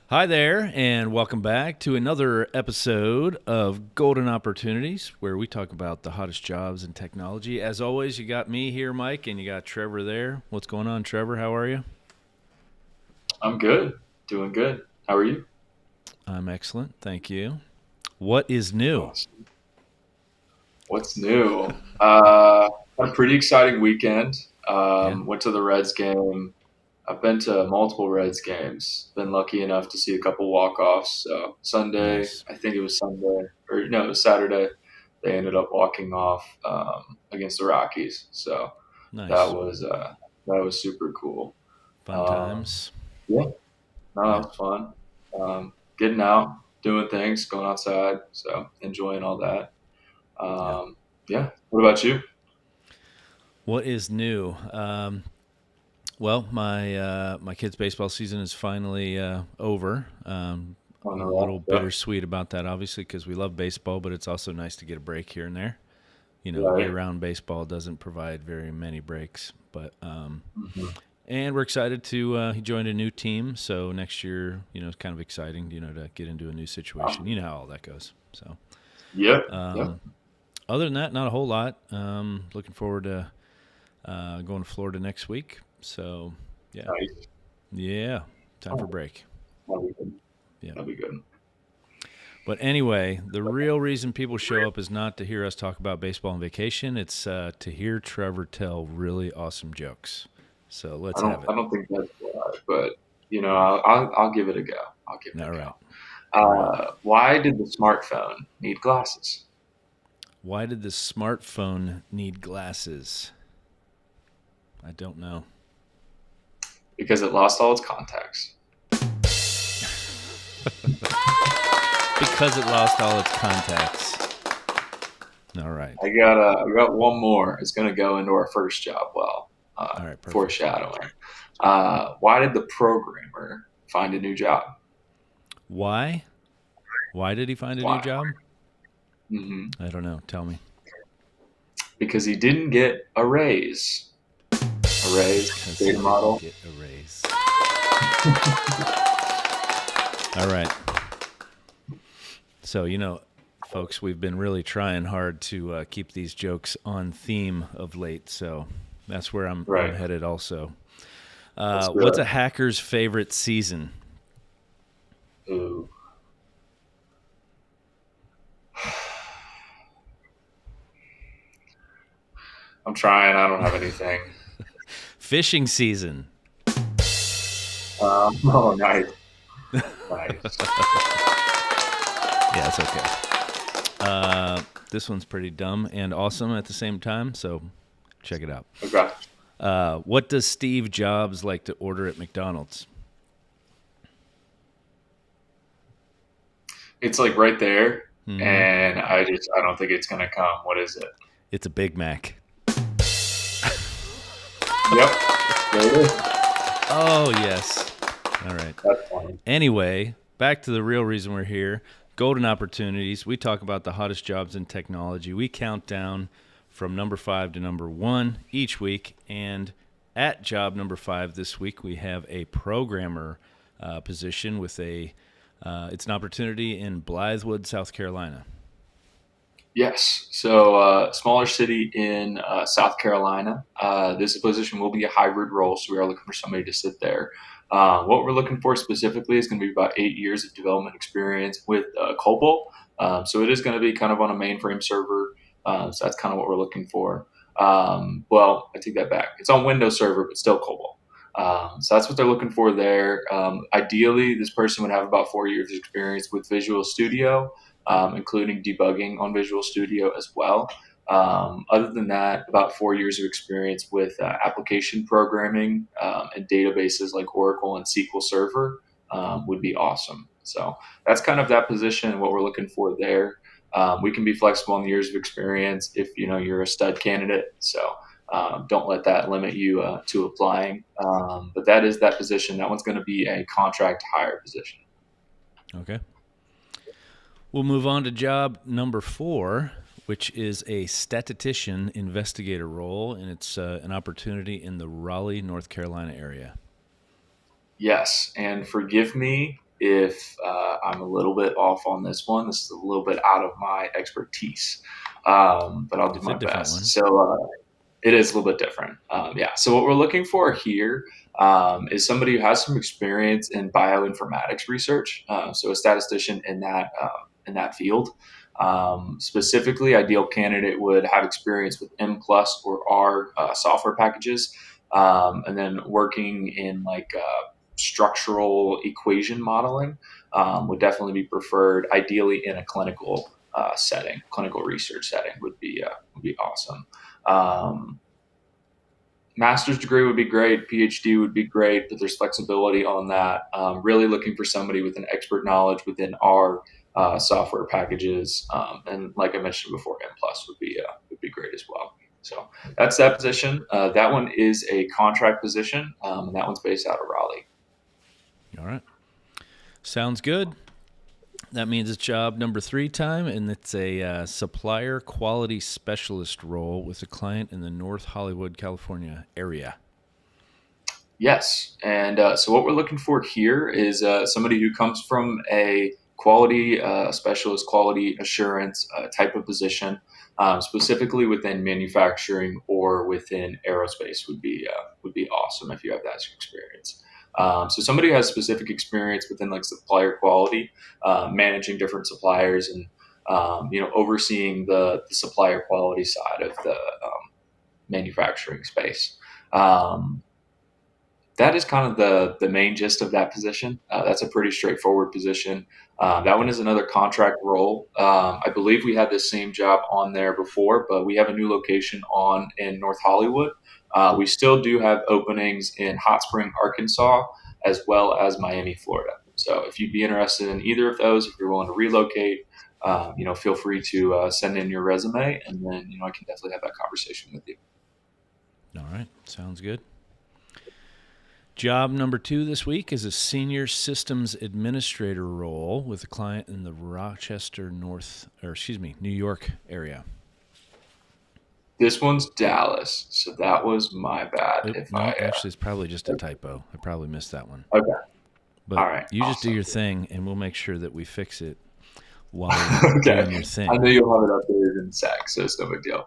Hi there, and welcome back to another episode of Golden Opportunities, where we talk about the hottest jobs in technology. As always, you got me here, Mike, and you got Trevor there. What's going on, Trevor? How are you? I'm good. Doing good. How are you? I'm excellent, thank you. What is new? Awesome. What's new? Had a pretty exciting weekend. Yeah, Went to the Reds game. I've been to multiple Reds games. Been lucky enough to see a couple walk-offs. So Sunday, nice, I think it was Sunday, or no, it was Saturday. They ended up walking off against the Rockies. So that nice, was uh, that was super cool. fun Um, times. yeah, no, Yeah, that was fun. Getting out, doing things, going outside. So enjoying all that. yeah. Um, yeah. What about you? What is new? Well, my kids' baseball season is finally over. On A the little roll? Yep. bittersweet about that, obviously, because we love baseball, but it's also nice to get a break here and there. Right. Year-round baseball doesn't provide very many breaks, but Hmm. and we're excited to he joined a new team, so next year, it's kind of exciting, to get into a new situation. You know how all that goes. So, Yep. Yep. um, other than that, not a whole lot. Looking forward to going to Florida next week. So, yeah, Nice. yeah, time for Oh, break. that'll be good. Yeah. That'll be good. But anyway, the real reason people show up is not to hear us talk about baseball and vacation. It's to hear Trevor tell really awesome jokes. So let's I have don't. it. I don't think that's right, but I'll give it a go. I'll give it All a right. go. All right. Why did the smartphone need glasses? Why did the smartphone need glasses? I don't know. Because it lost all its contacts. Because it lost all its contacts. All right. I got one more. It's going to go into our first job. Well, All right. Perfect. foreshadowing. Why did the programmer find a new job? Why? Why did he find a new Why? job? Hmm. I don't know. Tell me. Because he didn't get a raise. A raise, Because he data didn't model. get a raise. All right. So, folks, we've been really trying hard to keep these jokes on theme of late. So that's where I'm Right. headed also. That's What's good. a hacker's favorite season? Ooh. I'm trying. I don't have anything. Fishing season. Oh, nice. Nice. Yeah, it's okay. This one's pretty dumb and awesome at the same time. So check it out. Okay. What does Steve Jobs like to order at McDonald's? It's like right there, Mm-hmm. and I don't think it's gonna come. What is it? It's a Big Mac. Yep. There it is. Oh, yes. All right. That's funny. Anyway, back to the real reason we're here. Golden opportunities. We talk about the hottest jobs in technology. We count down from number 5 to number 1 each week. And at job number 5 this week, we have a programmer position with it's an opportunity in Blythewood, South Carolina. Yes. So, smaller city in South Carolina. This position will be a hybrid role, so we are looking for somebody to sit there. What we're looking for specifically is going to be about 8 years of development experience with COBOL. So it is going to be kind of on a mainframe server. So that's kind of what we're looking for. Well, I take that back. It's on Windows Server, but still COBOL. So that's what they're looking for there. Ideally, this person would have about 4 years of experience with Visual Studio, including debugging on Visual Studio as well. Other than that, about 4 years of experience with application programming and databases like Oracle and SQL Server would be awesome. So that's kind of that position and what we're looking for there. We can be flexible on the years of experience if you're a stud candidate. So don't let that limit you to applying. But that is that position. That one's going to be a contract hire position. Okay. We'll move on to job number 4, which is a statistician investigator role, and it's an opportunity in the Raleigh, North Carolina area. Yes, and forgive me. if I'm a little bit off on this one. This is a little bit out of my expertise, but I'll do It's a my different best. one. So it is a little bit different. Yeah. So what we're looking for here is somebody who has some experience in bioinformatics research. So a statistician in that field. Specifically, ideal candidate would have experience with M plus or R software packages, and then working in like structural equation modeling would definitely be preferred. Ideally, in a clinical setting, clinical research setting would be awesome. Um, Master's degree would be great, PhD would be great, but there's flexibility on that. Really looking for somebody with an expert knowledge within our software packages, and like I mentioned before, M plus would be great as well. So that's that position. That one is a contract position, and that one's based out of Raleigh. All right. Sounds good. That means it's job number 3 time, and it's a supplier quality specialist role with a client in the North Hollywood, California area. Yes, and so what we're looking for here is somebody who comes from a quality specialist, quality assurance type of position, specifically within manufacturing or within aerospace would be awesome if you have that experience. So somebody who has specific experience within like supplier quality, managing different suppliers, and overseeing the supplier quality side of the manufacturing space. Um, that is kind of the main gist of that position. That's a pretty straightforward position. That one Okay. is another contract role. I believe we had this same job on there before, but we have a new location on in North Hollywood. We still do have openings in Hot Spring, Arkansas, as well as Miami, Florida. So if you'd be interested in either of those, if you're willing to relocate, feel free to send in your resume, and then I can definitely have that conversation with you. All right. Sounds good. Job number 2 this week is a senior systems administrator role with a client in the New York area. This one's Dallas, so that was my bad. Oop, If no, I actually, it's probably just a typo. I probably missed that one. Okay, all But right, you just do awesome. your thing, and we'll make sure that we fix it while you're Okay, doing your I know thing. you'll have it updated in SAC, so it's no big deal.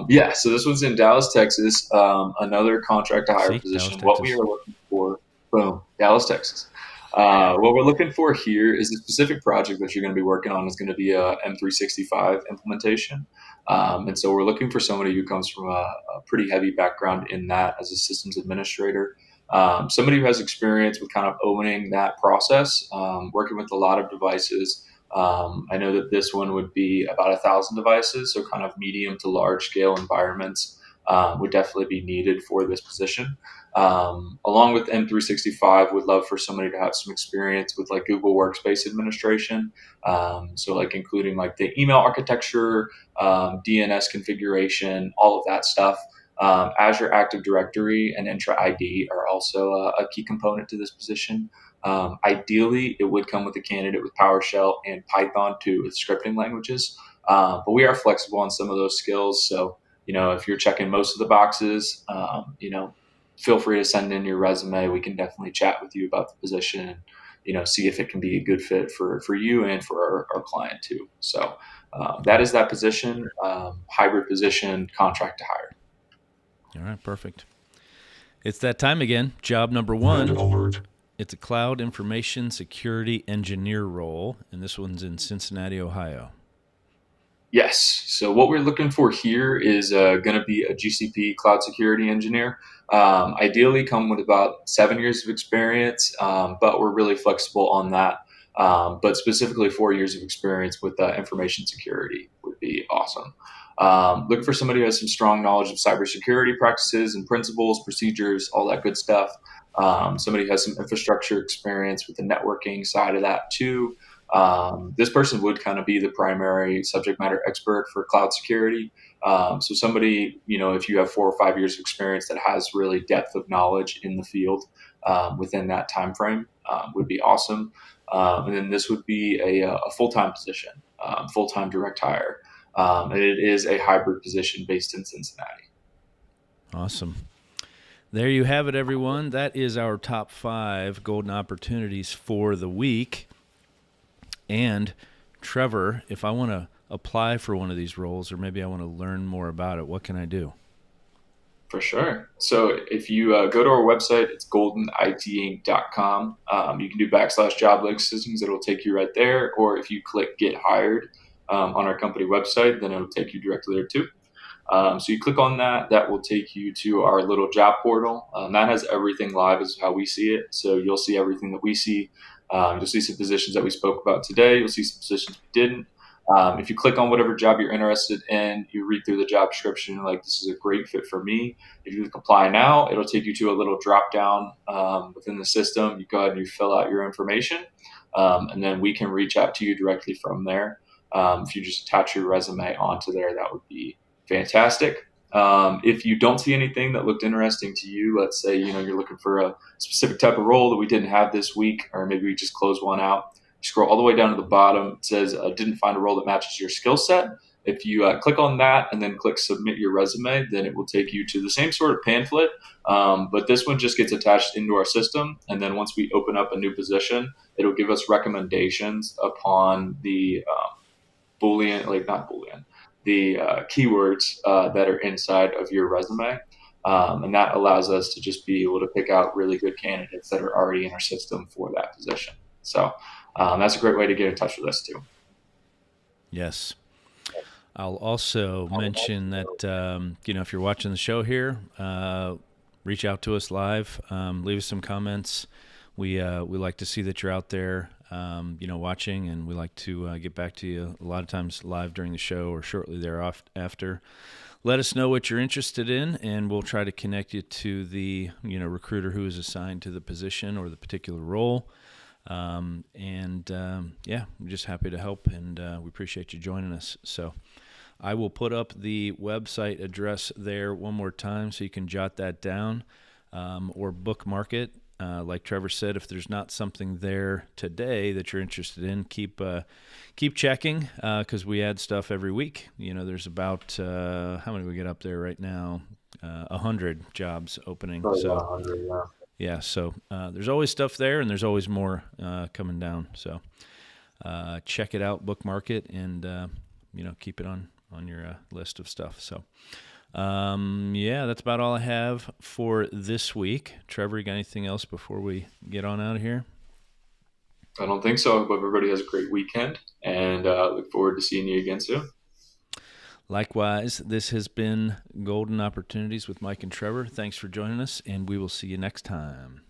Yeah, so this one's in Dallas, Texas. Another contract to hire See, Dallas, position. What we are Texas. looking for, boom, Dallas, Texas. What we're looking for here is a specific project that you're going to be working on is going to be a M365 implementation. And so we're looking for somebody who comes from a pretty heavy background in that as a systems administrator. Somebody who has experience with kind of owning that process, working with a lot of devices. I know that this one would be about 1,000 devices, so kind of medium to large scale environments would definitely be needed for this position. Along with M365, would love for somebody to have some experience with like Google Workspace administration. So like including like the email architecture, DNS configuration, all of that stuff. Azure Active Directory and Entra ID are also a key component to this position. Ideally, it would come with a candidate with PowerShell and Python too, with scripting languages. But we are flexible on some of those skills. So, if you're checking most of the boxes, feel free to send in your resume. We can definitely chat with you about the position and, see if it can be a good fit for you and for our client too. So that Okay. is that position, hybrid position, contract to hire. All right. Perfect. It's that time again. Job number 1. It's a cloud information security engineer role, and this one's in Cincinnati, Ohio. Yes. So what we're looking for here is going to be a GCP cloud security engineer. Ideally, come with about 7 years of experience, but we're really flexible on that. But specifically, 4 years of experience with information security would be awesome. Looking for somebody who has some strong knowledge of cybersecurity practices and principles, procedures, all that good stuff. Somebody who has some infrastructure experience with the networking side of that too. This person would kind of be the primary subject matter expert for cloud security. So somebody, if you have 4 or 5 years of experience that has really depth of knowledge in the field within that time frame would be awesome. And then this would be a full-time position, full-time direct hire. And it is a hybrid position based in Cincinnati. Awesome. There you have it, everyone. That is our top 5 golden opportunities for the week. And Trevor, if I want to apply for one of these roles, or maybe I want to learn more about it, what can I do? For sure. So if you go to our website, it's goldenITinc.com. You can do /job listings. It'll take you right there. Or if you click get hired on our company website, then it'll take you directly there too. So you click on that, that will take you to our little job portal. That has everything live is how we see it. So you'll see everything that we see. You'll see some positions that we spoke about today. You'll see some positions we didn't. If you click on whatever job you're interested in, you read through the job description, you're like, this is a great fit for me. If you click apply now, it'll take you to a little drop down within the system. You go ahead and you fill out your information, and then we can reach out to you directly from there. If you just attach your resume onto there, that would be fantastic. If you don't see anything that looked interesting to you, let's say you're looking for a specific type of role that we didn't have this week, or maybe we just closed one out. You scroll all the way down to the bottom. It says didn't find a role that matches your skill set. If you click on that and then click submit your resume, then it will take you to the same sort of pamphlet, but this one just gets attached into our system. And then once we open up a new position, it'll give us recommendations upon the Boolean, like not Boolean, the keywords that are inside of your resume. And that allows us to just be able to pick out really good candidates that are already in our system for that position. So that's a great way to get in touch with us too. Yes. I'll also mention that, if you're watching the show here, reach out to us live, leave us some comments. We like to see that you're out there, watching, and we like to get back to you a lot of times live during the show or shortly thereafter. Let us know what you're interested in, and we'll try to connect you to the recruiter who is assigned to the position or the particular role. We're just happy to help, and we appreciate you joining us. So I will put up the website address there one more time so you can jot that down, or bookmark it. Like Trevor said, if there's not something there today that you're interested in, keep checking, because we add stuff every week. There's about how many we get up there right now? 100 jobs opening. Probably So about 100, yeah. yeah, so there's always stuff there, and there's always more coming down. So check it out, bookmark it, and keep it on your list of stuff. So that's about all I have for this week. Trevor, you got anything else before we get on out of here? I don't think so. I hope everybody has a great weekend, and look forward to seeing you again soon. Likewise, this has been Golden Opportunities with Mike and Trevor. Thanks for joining us, and we will see you next time.